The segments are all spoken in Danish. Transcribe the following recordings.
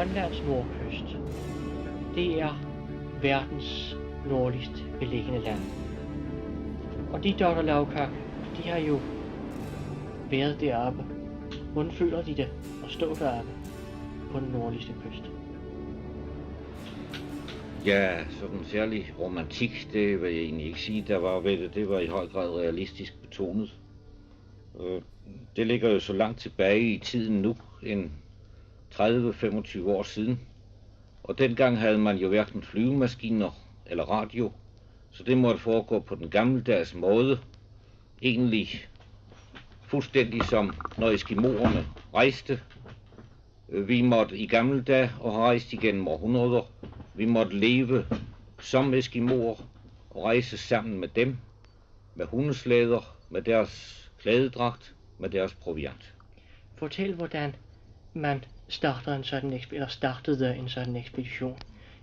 Grønlands nordkyst, det er verdens nordligst beliggende land. Og de Doktorlaukak, de har jo været deroppe. Hvordan føler de det at stå deroppe på den nordligste kyst? Ja, sådan særlig romantik, det vil jeg egentlig ikke sige, der var ved det. Det var i høj grad realistisk betonet. Det ligger jo så langt tilbage i tiden nu, end 30-25 år siden. Og dengang havde man jo hverken flyvemaskiner eller radio, så det måtte foregå på den gammeldags måde. Egentlig fuldstændig som når eskimoerne rejste. Vi måtte i gamle dage og har rejst igennem århundreder. Vi måtte leve som eskimoer og rejse sammen med dem, med hundeslæder, med deres klædedragt, med deres proviant. Fortæl, hvordan man startede en sådan ekspedition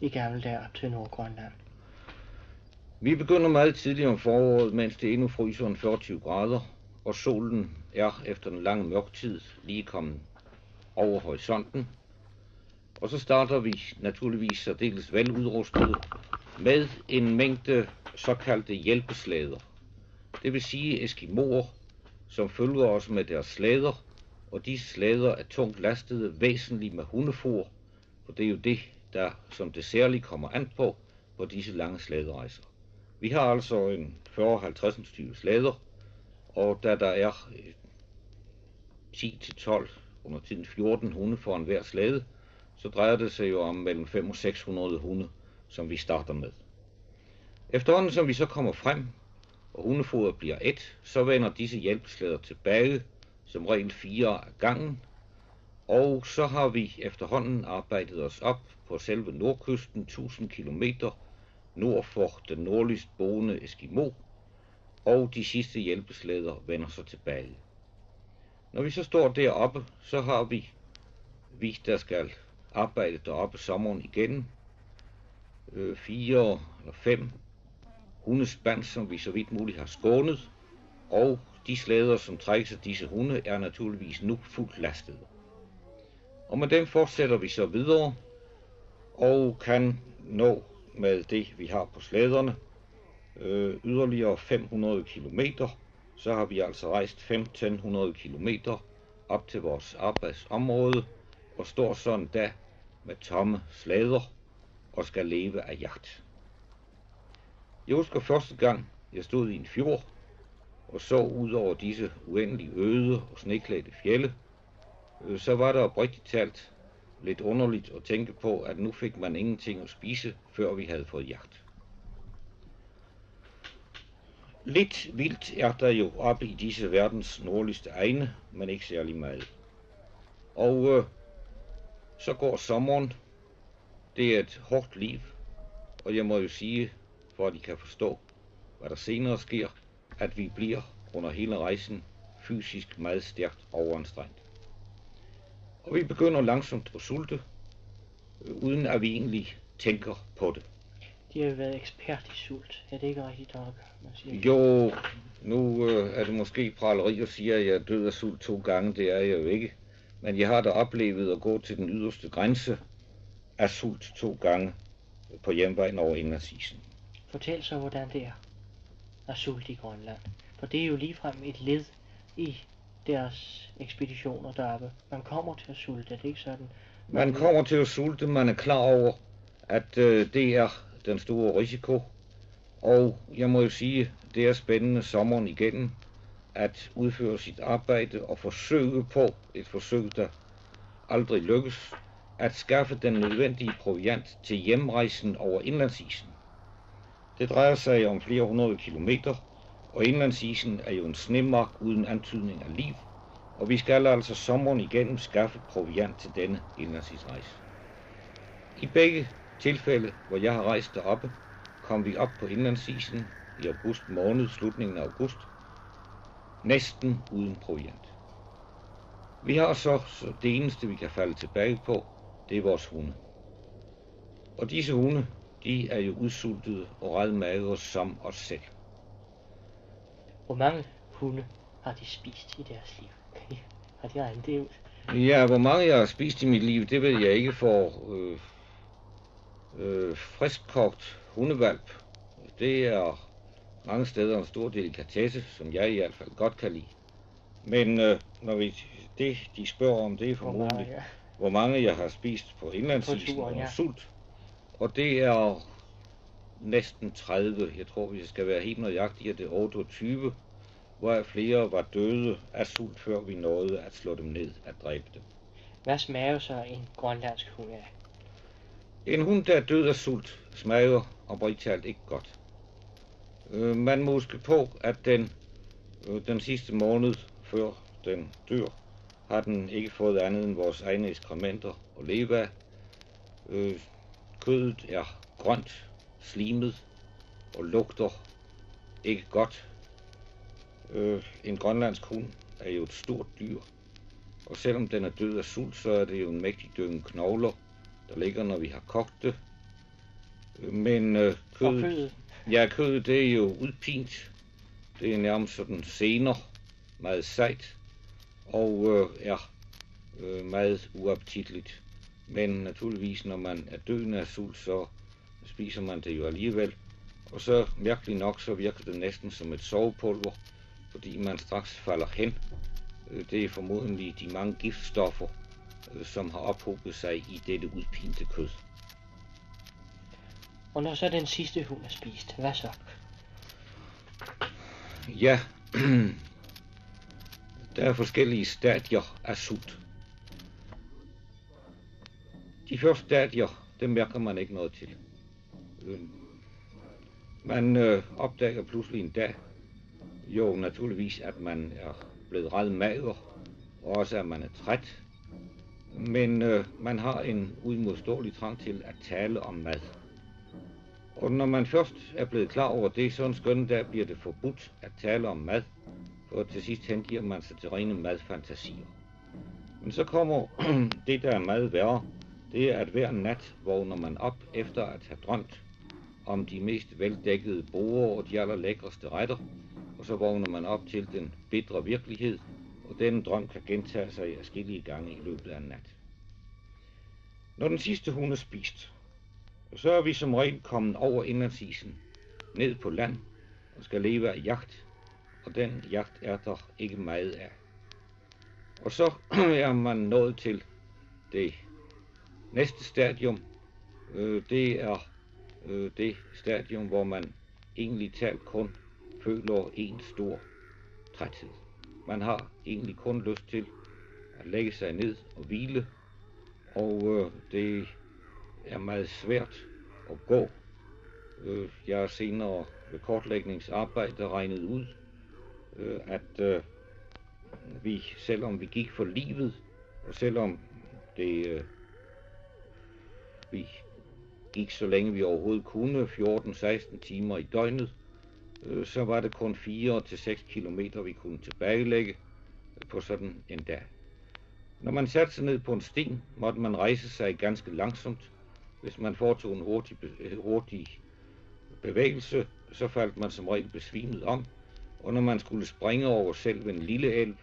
i gamle dage op til Nordgrønland. Vi begynder meget tidligt om foråret, mens det endnu fryser en 40 grader, og solen er efter den lange mørktid lige kommet over horisonten. Og så starter vi naturligvis særdeles veludrustet med en mængde såkaldte hjælpeslæder. Det vil sige eskimoer, som følger os med deres slæder, og de slæder er tungt lastede væsentligt med hundefor, for det er jo det, der som det særligt kommer an på disse lange slæderejser. Vi har altså en 40-50 stykke slæder, og da der er 10-12, under tiden 14 hunde for enhver slæde, så drejer det sig jo om mellem 500 og 600 hunde, som vi starter med. Efterhånden som vi så kommer frem, og hundefoder bliver et, så vender disse hjælpeslæder tilbage, som regel 4 af gangen, og så har vi efterhånden arbejdet os op på selve nordkysten 1000 kilometer nord for den nordligst boende Eskimo, og de sidste hjælpeslæder vender så tilbage. Når vi så står deroppe, så har vi der skal arbejde deroppe sommeren igennem, 4 eller 5 hundespand, som vi så vidt muligt har skånet, og de slæder, som trækkes af disse hunde, er naturligvis nu fuldt lastede. Og med dem fortsætter vi så videre, og kan nå med det, vi har på slæderne, yderligere 500 kilometer, så har vi altså rejst 1500 kilometer op til vores arbejdsområde, og står sådan da med tomme slæder og skal leve af jagt. Jeg husker første gang, jeg stod i en fjord og så ud over disse uendelige øde og sneklædte fjelde, så var det oprigtigt talt lidt underligt at tænke på, at nu fik man ingenting at spise, før vi havde fået jagt. Lidt vildt er der jo oppe i disse verdens nordligste egne, men ikke særlig meget. Og så går sommeren. Det er et hårdt liv, og jeg må jo sige, for at I kan forstå, hvad der senere sker, at vi bliver under hele rejsen fysisk meget stærkt overanstrengt. Og vi begynder langsomt at sulte, uden at vi egentlig tænker på det. De har jo været ekspert i sult. Er det ikke rigtigt, Doc? Jo, nu er det måske praleri at sige, at jeg er død af sult 2 gange. Det er jeg jo ikke. Men jeg har da oplevet at gå til den yderste grænse af sult 2 gange på hjemvejen over indlandsisen. Fortæl så, hvordan det er at sulte i Grønland. For det er jo ligefrem et led i deres ekspeditioner deroppe. Man kommer til at sulte, er det ikke sådan? Man kommer til at sulte, man er klar over, at det er den store risiko. Og jeg må jo sige, det er spændende sommeren igennem at udføre sit arbejde og forsøge på, et forsøg der aldrig lykkes, at skaffe den nødvendige proviant til hjemrejsen over indlandsisen. Det drejer sig om flere 100 kilometer, og indlandsisen er jo en snemark uden antydning af liv, og vi skal altså sommeren igennem skaffe proviant til denne indlandsisrejse. I begge tilfælde, hvor jeg har rejst deroppe, kom vi op på indlandsisen i august måned, slutningen af august, næsten uden proviant. Vi har så det eneste, vi kan falde tilbage på, det er vores hunde. Og disse hunde, de er jo udsultede og redmagre som os selv. Hvor mange hunde har de spist i deres liv? Har de regnet det ud? Ja, hvor mange jeg har spist i mit liv, det ved jeg ikke. For friskkogt hundevalp, det er mange steder en stor delikatesse, som jeg i hvert fald godt kan lide. Men når det de spørger om, det er formodentlig, hvor mange jeg har spist på indlandsisen under sult. Og det er næsten 30. Jeg tror, hvis jeg skal være helt nøjagtig, at det er 28, hvor flere var døde af sult, før vi nåede at slå dem ned, at dræbe dem. Hvad smager så en grønlandsk hund af? En hund, der er død af sult, smager oprigtigt talt ikke godt. Man må huske på, at den sidste måned, før den dør, har den ikke fået andet end vores egne ekskrementer at leve af. Kødet er grønt, slimet og lugter ikke godt. En grønlandsk hund er jo et stort dyr, og selvom den er død af sult, så er det jo en mægtig dynge knogler, der ligger, når vi har kogt det. Men kødet, det er jo udpint. Det er nærmest sådan sener, meget sejt, og er meget uappetitligt. Men naturligvis, når man er døende af sult, så spiser man det jo alligevel. Og så mærkeligt nok, så virker det næsten som et sovepulver, fordi man straks falder hen. Det er formodentlig de mange giftstoffer, som har ophobet sig i dette udpinte kød. Og når så den sidste hund er spist, hvad så? Ja, der er forskellige stadier af sult. De første stadier, det mærker man ikke noget til. Man opdager pludselig en dag, jo naturligvis, at man er blevet ret mager, og også at man er træt. Men man har en uimodståelig trang til at tale om mad. Og når man først er blevet klar over det, så en skønne dag bliver det forbudt at tale om mad, for til sidst hengiver man sig til rene madfantasier. Men så kommer det, der er meget værre, det er, at hver nat vågner man op efter at have drømt om de mest veldækkede borde og de allerlækreste retter, og så vågner man op til den bitre virkelighed, og den drøm kan gentage sig adskillige gange i løbet af en nat. Når den sidste hund er spist, så er vi som regel kommet over indlandsisen, ned på land, og skal leve af jagt, og den jagt er der ikke meget af. Og så er man nået til det næste stadium. Det er det stadium, hvor man egentlig talt kun føler en stor træthed. Man har egentlig kun lyst til at lægge sig ned og hvile, og det er meget svært at gå. Jeg har senere ved kortlægningsarbejde regnet ud, at vi, selvom vi gik for livet, og selvom vi gik så længe vi overhovedet kunne, 14-16 timer i døgnet, så var det kun 4-6 kilometer, vi kunne tilbagelægge på sådan en dag. Når man satte sig ned på en sten, måtte man rejse sig ganske langsomt. Hvis man foretog en hurtig bevægelse, så faldt man som regel besvimet om. Og når man skulle springe over selv en lille elv,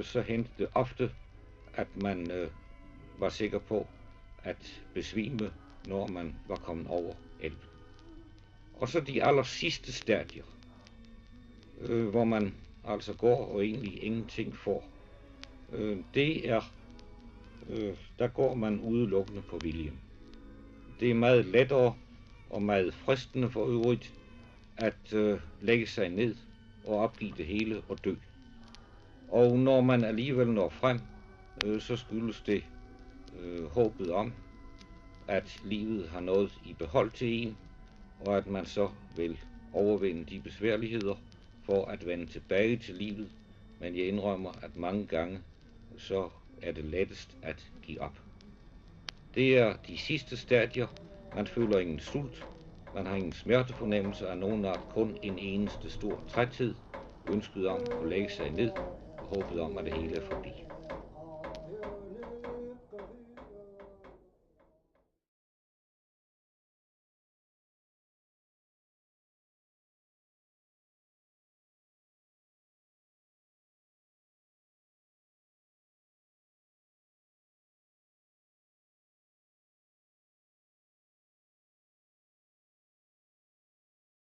så hentede det ofte, at man var sikker på at besvime, når man var kommet over elven. Og så de aller sidste stadier, hvor man altså går og egentlig ingenting får. Det er, der går man udelukkende på viljen. Det er meget lettere og meget fristende for øvrigt at lægge sig ned og opgive det hele og dø. Og når man alligevel når frem, så skyldes det håbet om, at livet har noget i behold til en, og at man så vil overvinde de besværligheder for at vende tilbage til livet. Men jeg indrømmer, at mange gange så er det lettest at give op. Det er de sidste stadier. Man føler ingen sult, man har ingen smertefornemmelse af nogen art, kun en eneste stor træthed, ønsket om at lægge sig ned og håbet om, at det hele er forbi.